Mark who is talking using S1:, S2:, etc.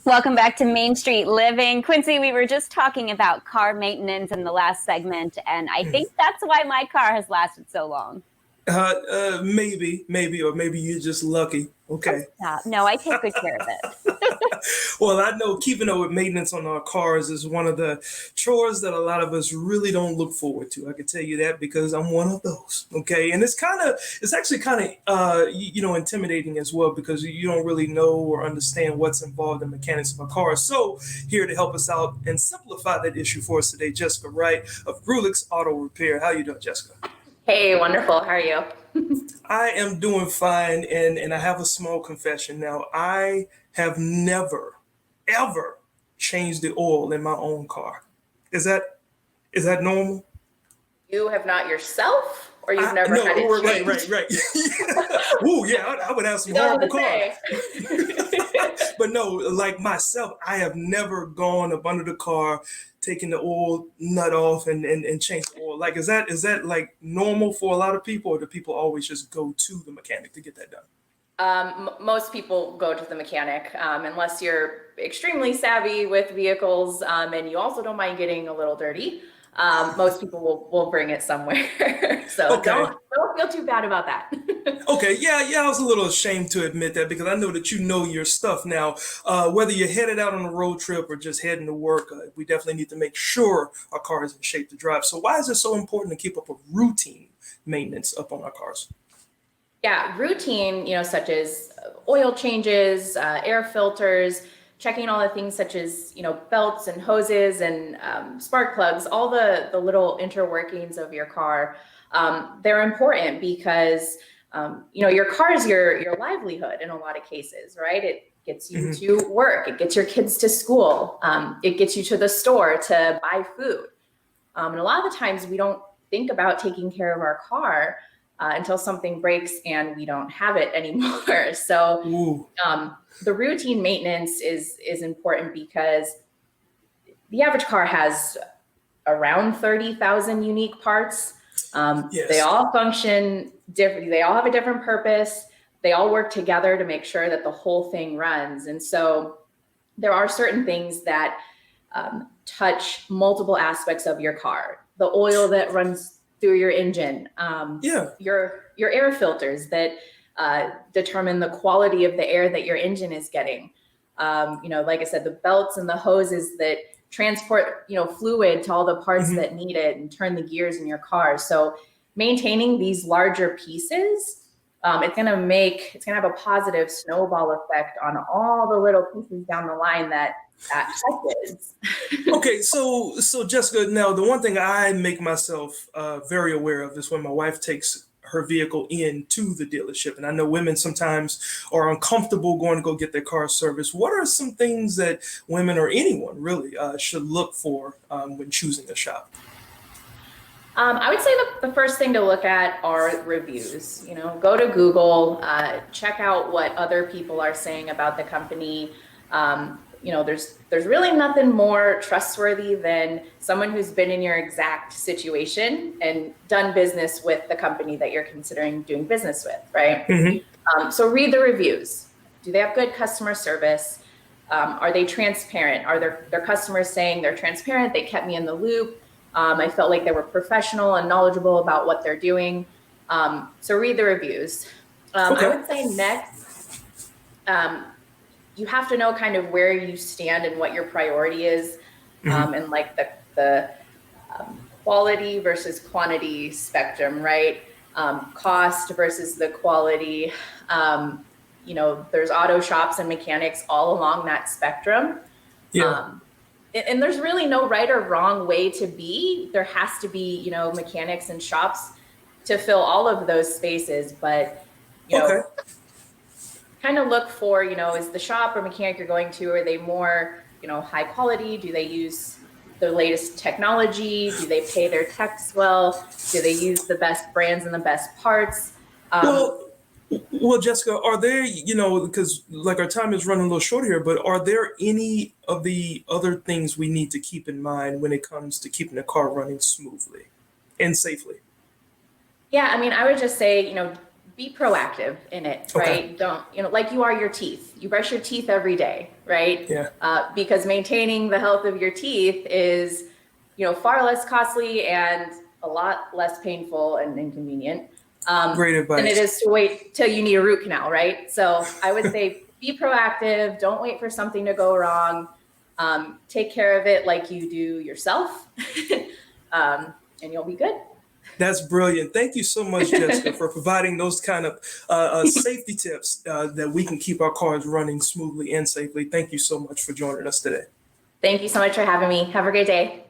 S1: Welcome back to Main Street Living. Quincy, we were just talking about car maintenance in the last segment, and I think that's why my car has lasted so long.
S2: Maybe, or maybe you're just lucky.
S1: Oh,
S2: Okay.
S1: stop. No, I take good care of it.
S2: Well, I know keeping up with maintenance on our cars is one of the chores that a lot of us really don't look forward to. I can tell you that because I'm one of those. Okay, and it's actually kind of, intimidating as well because you don't really know or understand what's involved in mechanics of a car. So here to help us out and simplify that issue for us today, Jessica Wright of Greulich's Auto Repair. How you doing, Jessica?
S3: Hey, wonderful. How are you?
S2: I am doing fine, and I have a small confession now. I have never, ever changed the oil in my own car. Is that normal?
S3: You have not yourself, or you've
S2: I
S3: never
S2: no,
S3: had it
S2: right.
S3: changed?
S2: Ooh, yeah, I would have some
S3: You know what
S2: horrible
S3: to
S2: cars.
S3: say.
S2: But no, like myself, I have never gone up under the car, taken the oil nut off and changed the oil. Like, is that like normal for a lot of people, or do people always just go to the mechanic to get that done?
S3: Most people go to the mechanic, unless you're extremely savvy with vehicles, and you also don't mind getting a little dirty. Most people will bring it somewhere. So
S2: Okay.
S3: don't feel too bad about that.
S2: Okay, yeah, I was a little ashamed to admit that because I know that you know your stuff now. Whether you're headed out on a road trip or just heading to work, we definitely need to make sure our car is in shape to drive. So, why is it so important to keep up a routine maintenance up on our cars?
S3: Yeah, routine, such as oil changes, air filters, checking all the things such as, belts and hoses and spark plugs, all the little interworkings of your car. They're important because, your car is your livelihood in a lot of cases, right? It gets you
S2: Hmm.
S3: to work, it gets your kids to school, it gets you to the store to buy food. And a lot of the times we don't think about taking care of our car until something breaks and we don't have it anymore. So
S2: Ooh,
S3: the routine maintenance is important because the average car has around 30,000 unique parts. They
S2: yes.
S3: all function different. They all have a different purpose. They all work together to make sure that the whole thing runs. And so there are certain things that touch multiple aspects of your car. The oil that runs through your engine,
S2: Yeah.
S3: your air filters that determine the quality of the air that your engine is getting. Like I said, the belts and the hoses that transport, fluid to all the parts
S2: Hmm.
S3: that need it and turn the gears in your car. So maintaining these larger pieces, it's gonna have a positive snowball effect on all the little pieces down the line that touches.
S2: Okay, so Jessica, now the one thing I make myself very aware of is when my wife takes her vehicle into the dealership, and I know women sometimes are uncomfortable going to go get their car serviced. What are some things that women or anyone really should look for when choosing a shop?
S3: I would say the first thing to look at are reviews. Go to Google, check out what other people are saying about the company. There's really nothing more trustworthy than someone who's been in your exact situation and done business with the company that you're considering doing business with, right?
S2: Hmm.
S3: So read the reviews. Do they have good customer service? Are they transparent? Are their customers saying they're transparent? They kept me in the loop. I felt like they were professional and knowledgeable about what they're doing. So read the reviews. I
S2: Okay.
S3: would say next, um, you have to know kind of where you stand and what your priority is,
S2: Hmm.
S3: and like the quality versus quantity spectrum, right? Cost versus the quality. There's auto shops and mechanics all along that spectrum.
S2: Yeah.
S3: Um, and there's really no right or wrong way to be. There has to be, mechanics and shops to fill all of those spaces. But, you
S2: Okay.
S3: know, kind of look for, is the shop or mechanic you're going to, are they more, high quality? Do they use the latest technology? Do they pay their techs well? Do they use the best brands and the best parts? Um,
S2: Well, well, Jessica, are there, because like our time is running a little short here, but are there any of the other things we need to keep in mind when it comes to keeping the car running smoothly and safely?
S3: Yeah, I mean, I would just say, be proactive in it,
S2: Okay.
S3: right? Don't, like you are your teeth. You brush your teeth every day, right?
S2: Yeah.
S3: Because maintaining the health of your teeth is, far less costly and a lot less painful and inconvenient
S2: Great advice.
S3: than it is to wait till you need a root canal, right? So I would say be proactive. Don't wait for something to go wrong. Take care of it like you do yourself, and you'll be good.
S2: That's brilliant. Thank you so much, Jessica, for providing those kind of safety tips that we can keep our cars running smoothly and safely. Thank you so much for joining us today.
S3: Thank you so much for having me. Have a great day.